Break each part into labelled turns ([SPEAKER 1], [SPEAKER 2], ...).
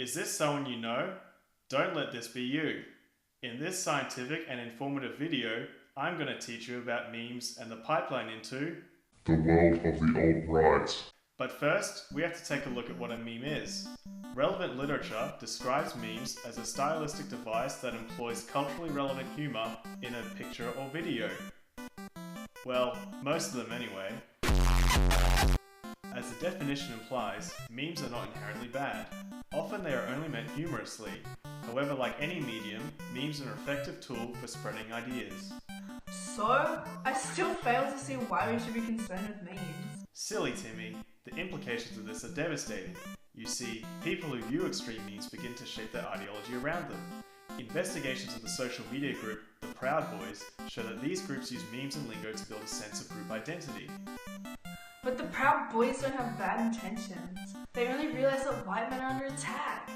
[SPEAKER 1] Is this someone you know? Don't let this be you. In this scientific and informative video, I'm going to teach you about memes and the pipeline into
[SPEAKER 2] the world of the alt-right.
[SPEAKER 1] But first, we have to take a look at what a meme is. Relevant literature describes memes as a stylistic device that employs culturally relevant humor in a picture or video. Well, most of them anyway. As the definition implies, memes are not inherently bad. Often they are only meant humorously. However, like any medium, memes are an effective tool for spreading ideas.
[SPEAKER 3] So, I still fail to see why we should be concerned with memes.
[SPEAKER 1] Silly Timmy, the implications of this are devastating. You see, people who view extreme memes begin to shape their ideology around them. Investigations of the social media group, the Proud Boys, show that these groups use memes and lingo to build a sense of group identity.
[SPEAKER 3] But the Proud Boys don't have bad intentions. They only realize that white men are under attack.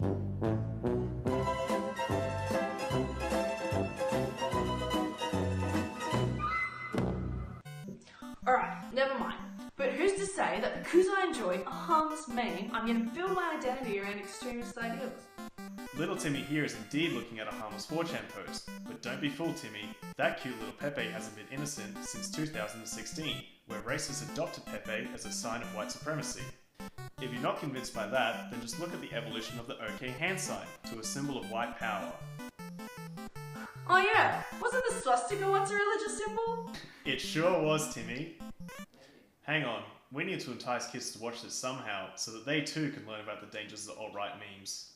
[SPEAKER 3] Alright, never mind. But who's to say that because I enjoy a harmless meme, I'm going to build my identity around extremist ideals?
[SPEAKER 1] Little Timmy here is indeed looking at a harmless 4chan post, but don't be fooled, Timmy. That cute little Pepe hasn't been innocent since 2016, where racists adopted Pepe as a sign of white supremacy. If you're not convinced by that, then just look at the evolution of the OK hand sign to a symbol of white power.
[SPEAKER 3] Oh yeah, wasn't the swastika once a religious symbol?
[SPEAKER 1] It sure was, Timmy. Hang on, we need to entice kids to watch this somehow, so that they too can learn about the dangers of the alt-right memes.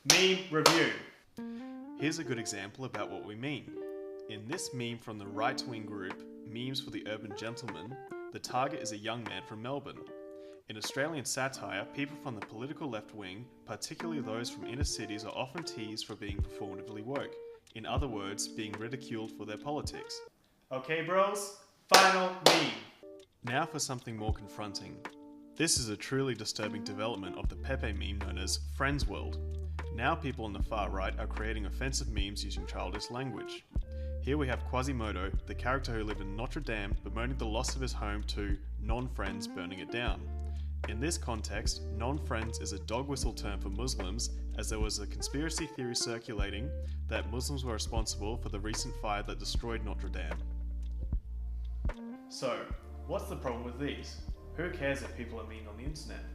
[SPEAKER 1] Meme review. Here's a good example about what we mean. In this meme from the right-wing group, Memes for the Urban Gentleman, the target is a young man from Melbourne. In Australian satire, people from the political left wing, particularly those from inner cities, are often teased for being performatively woke. In other words, being ridiculed for their politics. Okay bros, final meme. Now for something more confronting. This is a truly disturbing development of the Pepe meme known as Friends World. Now people on the far right are creating offensive memes using childish language. Here we have Quasimodo, the character who lived in Notre Dame, bemoaning the loss of his home to non-friends burning it down. In this context, non-friends is a dog whistle term for Muslims, as there was a conspiracy theory circulating that Muslims were responsible for the recent fire that destroyed Notre Dame. So, what's the problem with these? Who cares if people are mean on the internet?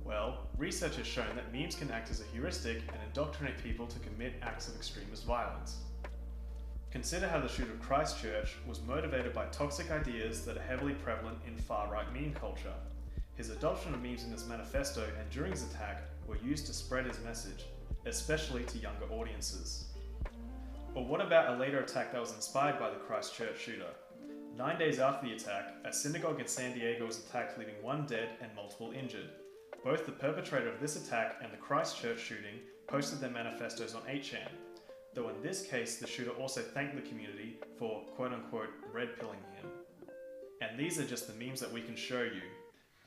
[SPEAKER 1] Well, research has shown that memes can act as a heuristic and indoctrinate people to commit acts of extremist violence. Consider how the shooter of Christchurch was motivated by toxic ideas that are heavily prevalent in far-right meme culture. His adoption of memes in his manifesto and during his attack were used to spread his message, especially to younger audiences. Or what about a later attack that was inspired by the Christchurch shooter? 9 days after the attack, a synagogue in San Diego was attacked, leaving one dead and multiple injured. Both the perpetrator of this attack and the Christchurch shooting posted their manifestos on 8chan, though in this case the shooter also thanked the community for quote-unquote red-pilling him. And these are just the memes that we can show you.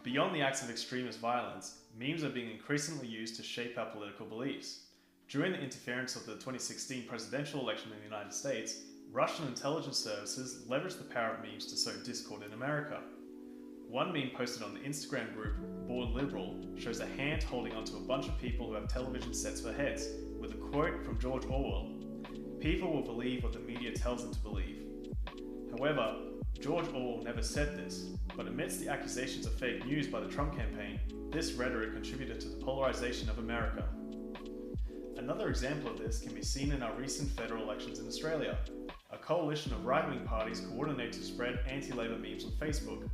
[SPEAKER 1] Beyond the acts of extremist violence, memes are being increasingly used to shape our political beliefs. During the interference of the 2016 presidential election in the United States, Russian intelligence services leveraged the power of memes to sow discord in America. One meme posted on the Instagram group Born Liberal shows a hand holding onto a bunch of people who have television sets for heads, with a quote from George Orwell: "People will believe what the media tells them to believe." However, George Orwell never said this, but amidst the accusations of fake news by the Trump campaign, this rhetoric contributed to the polarization of America. Another example of this can be seen in our recent federal elections in Australia. A coalition of right-wing parties coordinated to spread anti-Labor memes on Facebook.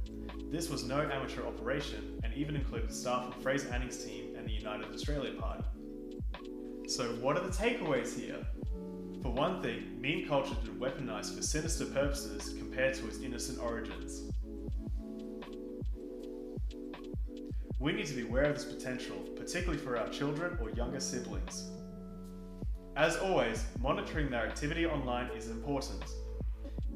[SPEAKER 1] This was no amateur operation and even included staff from Fraser Anning's team and the United Australia Party. So what are the takeaways here? For one thing, meme culture has been weaponized for sinister purposes compared to its innocent origins. We need to be aware of this potential, particularly for our children or younger siblings. As always, monitoring their activity online is important.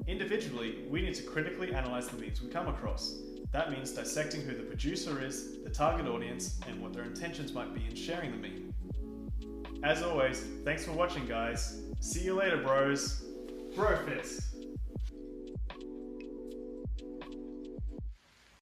[SPEAKER 1] Individually, we need to critically analyze the memes we come across. That means dissecting who the producer is, the target audience, and what their intentions might be in sharing the meme. As always, thanks for watching guys. See you later bros. Bro fist.